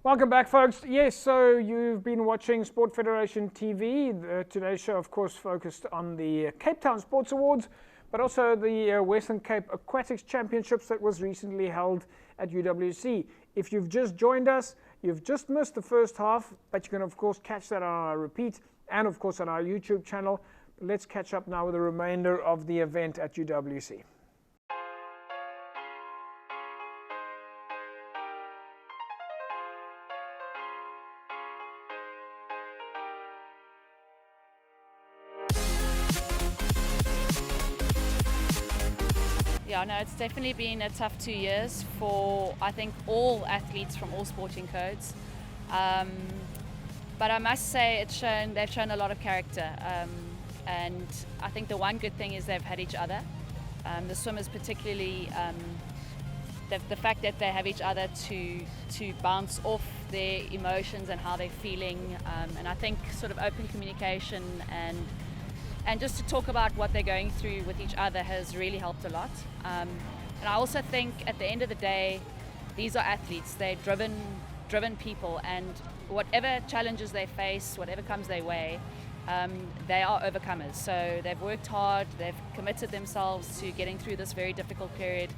Welcome back, folks. Yes, so you've been watching Sport Federation TV. Today's show, of course, focused on the Cape Town Sports Awards, but also the Western Cape Aquatics Championships that was recently held at UWC. If you've just joined us, you've just missed the first half, but you can, of course, catch that on our repeat and, of course, on our YouTube channel. Let's catch up now with the remainder of the event at UWC. Yeah, no, it's definitely been a tough 2 years for, I think, all athletes from all sporting codes. But I must say they've shown a lot of character. And I think the one good thing is they've had each other. The swimmers particularly, the fact that they have each other to bounce off their emotions and how they're feeling. And I think sort of open communication and just to talk about what they're going through with each other has really helped a lot. And I also think at the end of the day, these are athletes. They're driven people, and whatever challenges they face, whatever comes their way, they are overcomers. So they've worked hard, they've committed themselves to getting through this very difficult period.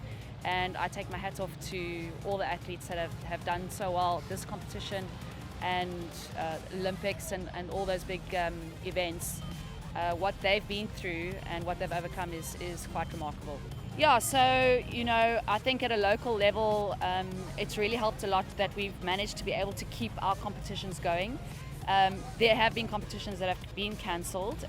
And I take my hat off to all the athletes that have done so well at this competition and Olympics and all those big events. What they've been through and what they've overcome is quite remarkable. Yeah, so, I think at a local level, it's really helped a lot that we've managed to be able to keep our competitions going. There have been competitions that have been cancelled,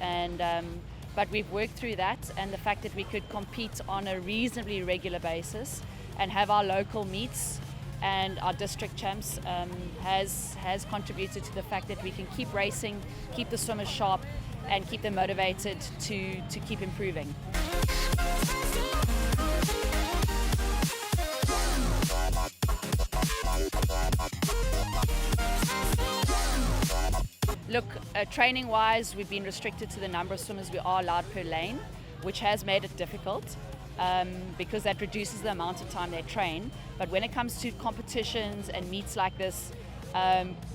but we've worked through that, and the fact that we could compete on a reasonably regular basis and have our local meets and our district champs has contributed to the fact that we can keep racing, keep the swimmers sharp, and keep them motivated to keep improving. Look, training-wise, we've been restricted to the number of swimmers we are allowed per lane, which has made it difficult because that reduces the amount of time they train. But when it comes to competitions and meets like this,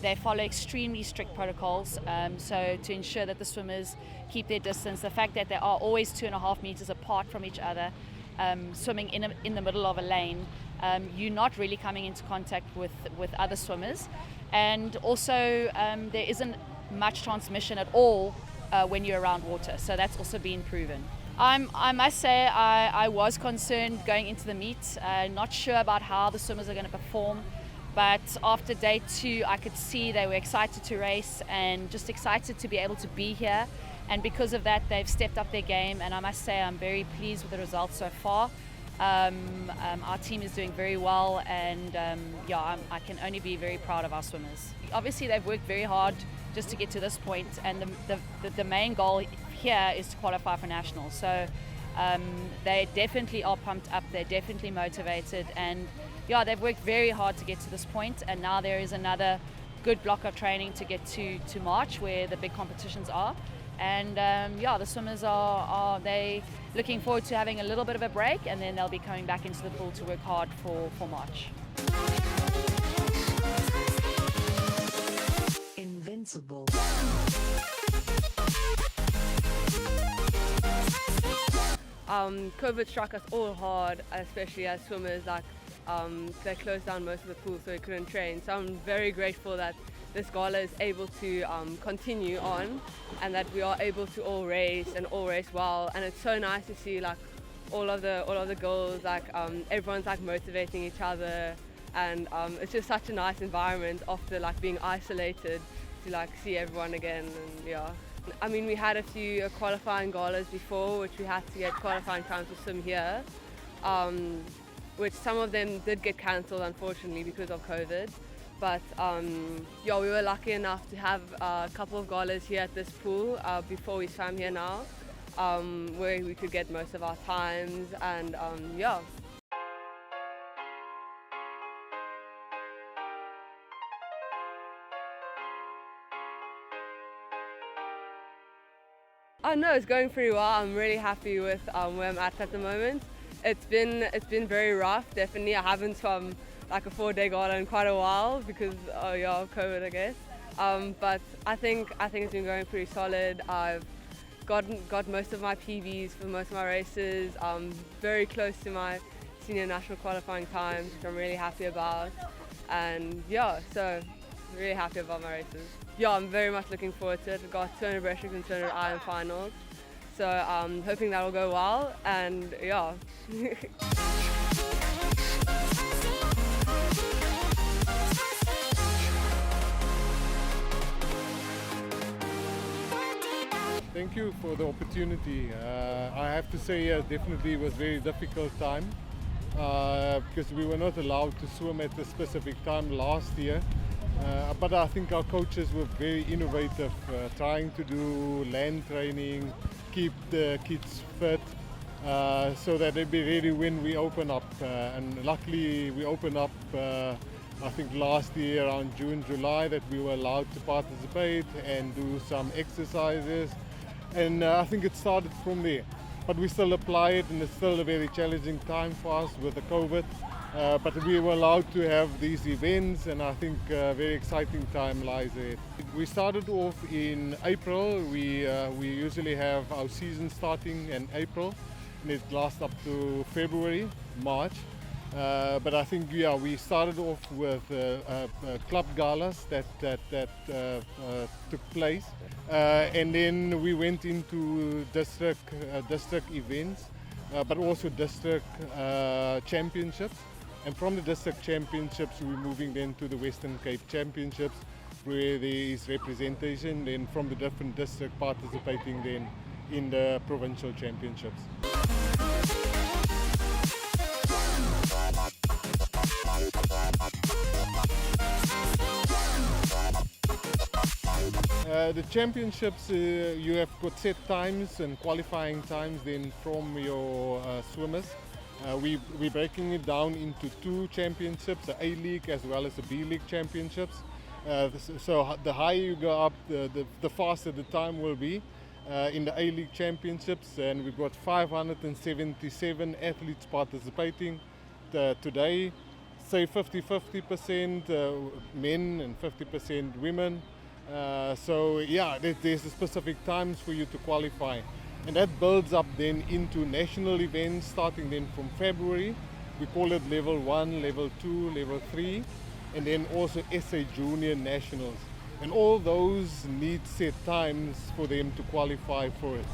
they follow extremely strict protocols, so to ensure that the swimmers keep their distance. The fact that they are always 2.5 meters apart from each other, swimming in the middle of a lane, you're not really coming into contact with other swimmers. And also there isn't much transmission at all when you're around water, so that's also been proven. I must say I was concerned going into the meet, not sure about how the swimmers are going to perform. But after day 2, I could see they were excited to race and just excited to be able to be here. And because of that, they've stepped up their game. And I must say, I'm very pleased with the results so far. Our team is doing very well. And I can only be very proud of our swimmers. Obviously, they've worked very hard just to get to this point. And the main goal here is to qualify for nationals. So they definitely are pumped up. They're definitely motivated. And yeah, they've worked very hard to get to this point, and now there is another good block of training to get to March, where the big competitions are. And the swimmers they looking forward to having a little bit of a break, and then they'll be coming back into the pool to work hard for March. Invincible. COVID struck us all hard, especially as swimmers. They closed down most of the pool, so we couldn't train. So I'm very grateful that this gala is able to continue on, and that we are able to all race well. And it's so nice to see all of the girls, everyone's motivating each other, and it's just such a nice environment after being isolated to see everyone again. And yeah. I mean, we had a few qualifying galas before, which we had to get qualifying times to swim here, which some of them did get cancelled, unfortunately, because of COVID. But we were lucky enough to have a couple of galas here at this pool before we swam here now, where we could get most of our times, and Oh no, it's going pretty well. I'm really happy with where I'm at the moment. It's been very rough, definitely. I haven't swum like a 4-day gala in quite a while because of COVID, I guess. But I think it's been going pretty solid. I've got most of my PBs for most of my races. Very close to my senior national qualifying times, which I'm really happy about. And yeah, so really happy about my races. Yeah, I'm very much looking forward to it. We've got 200 breaststroke and 200 iron finals. So I'm hoping that'll go well, and yeah. Thank you for the opportunity. I have to say, definitely it was a very difficult time because we were not allowed to swim at a specific time last year. But I think our coaches were very innovative, trying to do land training, keep the kids fit, so that they'd be ready when we open up. And luckily we opened up, I think last year around June, July, that we were allowed to participate and do some exercises. And I think it started from there. But we still apply it, and it's still a very challenging time for us with the COVID. But we were allowed to have these events, and I think a very exciting time lies ahead. We started off in April. We usually have our season starting in April, and it lasts up to February, March. But I think we started off with club galas that took place, and then we went into district events, but also district championships. And from the district championships, we're moving then to the Western Cape Championships, where there is representation then from the different districts participating then in the provincial championships. The championships, you have got set times and qualifying times then from your swimmers. We're breaking it down into 2 championships, the A-League as well as the B-League championships. So the higher you go up, the faster the time will be in the A-League championships. And we've got 577 athletes participating today, say 50% men and 50% women. So yeah, there's specific times for you to qualify. And that builds up then into national events starting then from February. We call it level 1, level 2, level 3, and then also SA Junior Nationals. And all those need set times for them to qualify for it.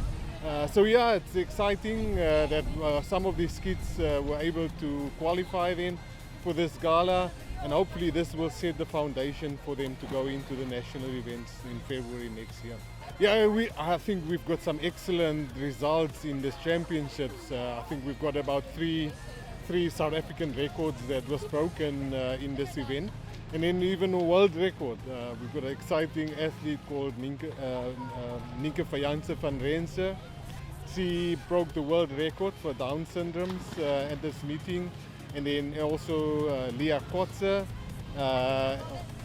So yeah, it's exciting that some of these kids were able to qualify then for this gala, and hopefully this will set the foundation for them to go into the national events in February next year. Yeah, I think we've got some excellent results in these championships. I think we've got about three South African records that was broken in this event. And then even a world record. We've got an exciting athlete called Nienke Fajanse van Rense. She broke the world record for Down syndromes at this meeting. And then also Leah Kotze.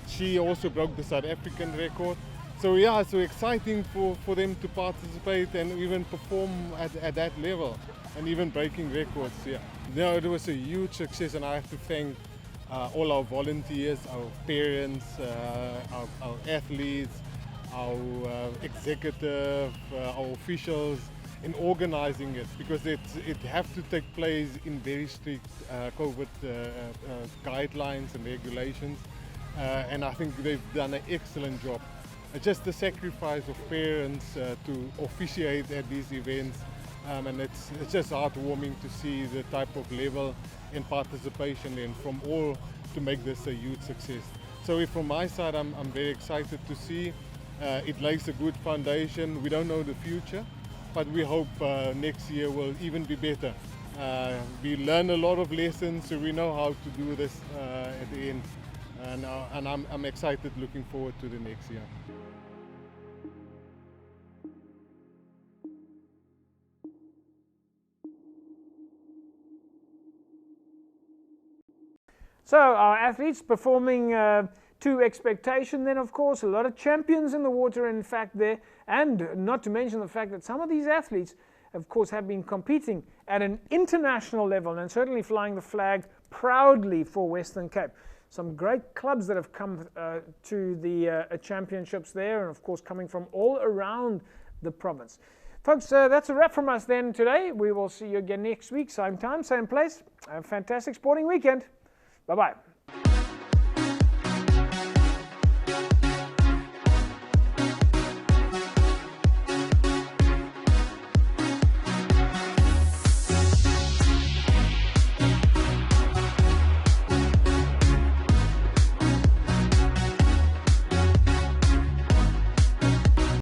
She also broke the South African record. So yeah, so exciting for them to participate and even perform at that level and even breaking records. Yeah, no, it was a huge success, and I have to thank all our volunteers, our parents, our athletes, our executive, our officials in organizing it, because it have to take place in very strict COVID guidelines and regulations, and I think they've done an excellent job. Just the sacrifice of parents to officiate at these events, and it's just heartwarming to see the type of level and participation and from all to make this a huge success. So from my side, I'm very excited to see it lays a good foundation. We don't know the future, but we hope next year will even be better. We learn a lot of lessons, so we know how to do this at the end. And I'm excited, looking forward to the next year. So our athletes performing to expectation then, of course, a lot of champions in the water in fact there, and not to mention the fact that some of these athletes of course, have been competing at an international level and certainly flying the flag proudly for Western Cape. Some great clubs that have come to the championships there, and of course coming from all around the province. Folks, that's a wrap from us then today. We will see you again next week, same time, same place. Have a fantastic sporting weekend. Bye-bye.